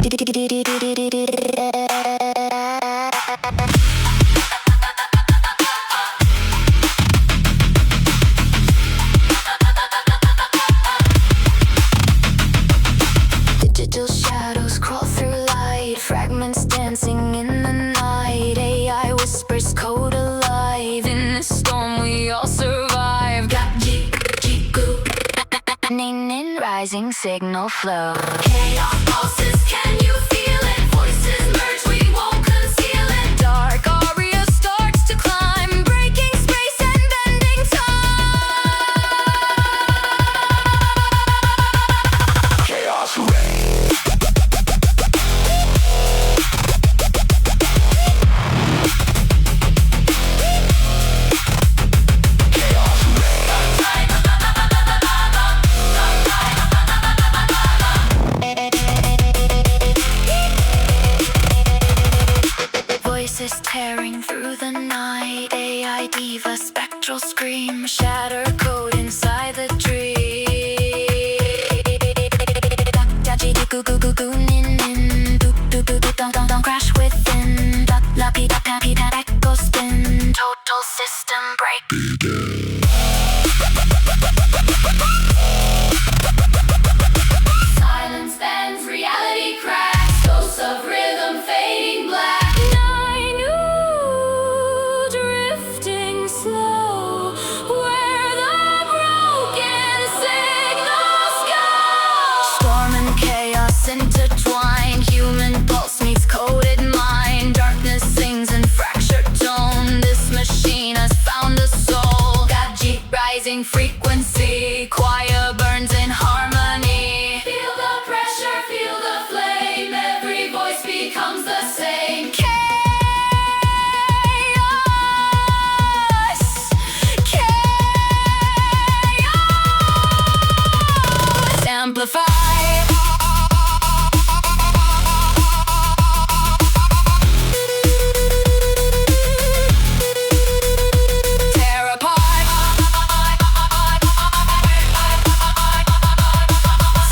Digital shadows crawl through light, fragments dancing in the night. AI whispers code alive. In the storm we all survive. Got G-Goo in rising signal flow. Chaos pulses, can you feel it? Voices merge, we won't conceal it. Dark aria starts to climb, breaking space and bending time. Chaos reigns. Voices tearing through the night. AI diva, spectral scream. Shatter code inside the dream. Don't crash within. La-pi-da-pa-pi-da, echo spin. Total system break. Silence bends, reality cracks. Ghosts of rhythm fading black. Drifting slow, where the broken signals go. Storm and chaos intertwined. Human pulse meets coded mind. Darkness sings in fractured tone. This machine has found a soul. Got G rising frequency. Choir burns in harmony. Feel the pressure, feel the flame. Every voice becomes the same. Amplify. Tear apart.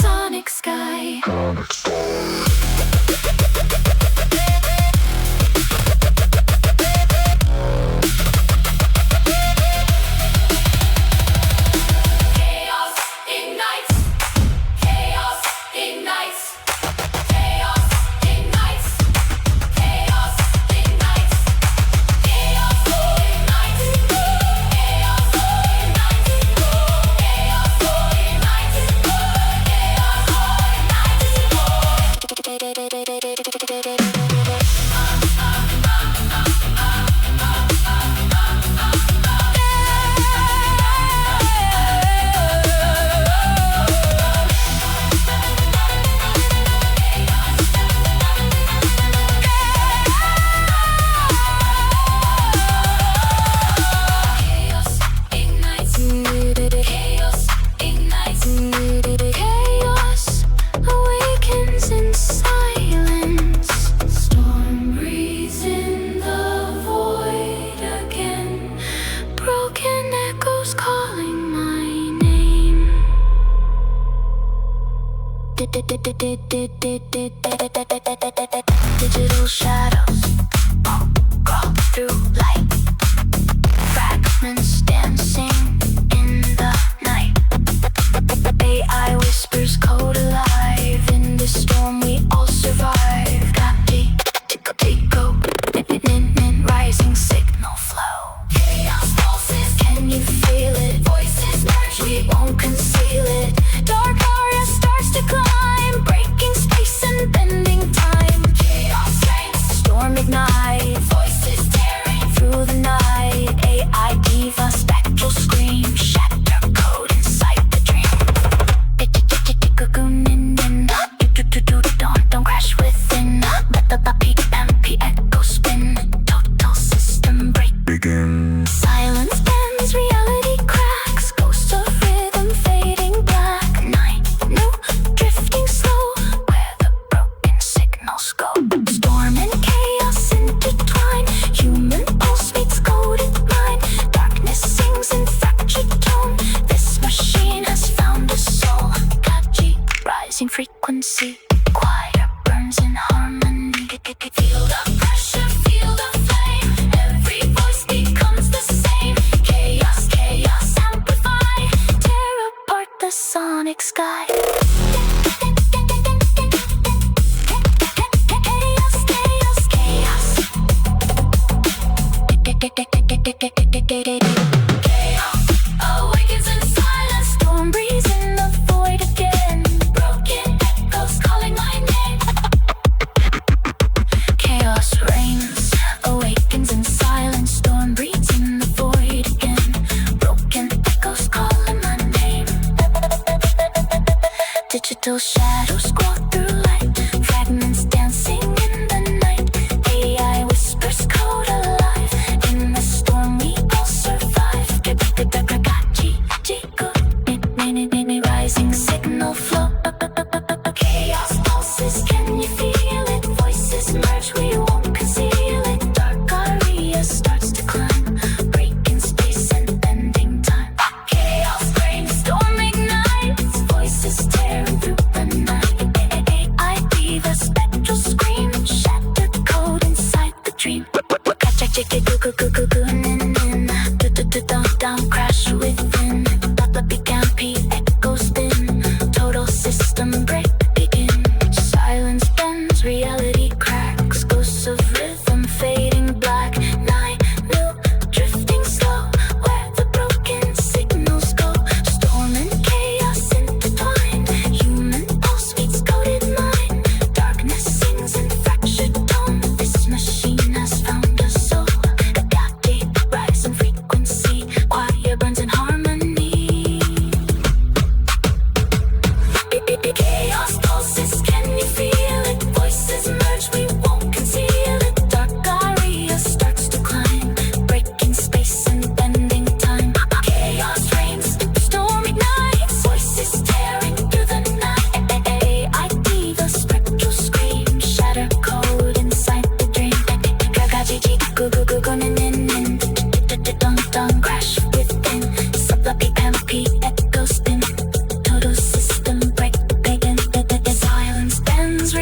Sonic sky. Chaos ignites. Chaos ignites. Chaos ignites. Chaos ignites. Chaos ignites. Chaos awakens in silence. Storm breathes in the void again. Broken echoes calling my name. Digital shadows crawl through light. Fragments dancing in the night. AI whispers code alive. In the storm we all survive. Got G-Go rising signal flow. Chaos pulses, can you feel it? Voices merge, we won't conceal it. Dark aria starts to climb, breaking space and bending time. Chaos reigns, storm ignites. Voices tearing through dance in harmony. Feel the pressure, feel the flame. Every voice becomes the same. Chaos, chaos amplified. Tear apart the sonic sky. Chaos, chaos, chaos. Chaos awakens in silence. Storm breeze in the void again. Broken echoes calling my name. Chaos reigns, awakens in silence. Storm breeze in the void again. Broken echoes calling my name. Digital shadows grow through light. Fragments dancing in the night. AI whispers code alive. In the storm we all survive. Rising signal flow. Chaos pulses, can you feel it? Voices merge, we won't conceal it. Dark aria starts to climb. Breaking space and bending time. Chaos reigns, storm ignites. Voices tearing through the night. I leave a spectral scream. Shattered code inside the dream. Crash with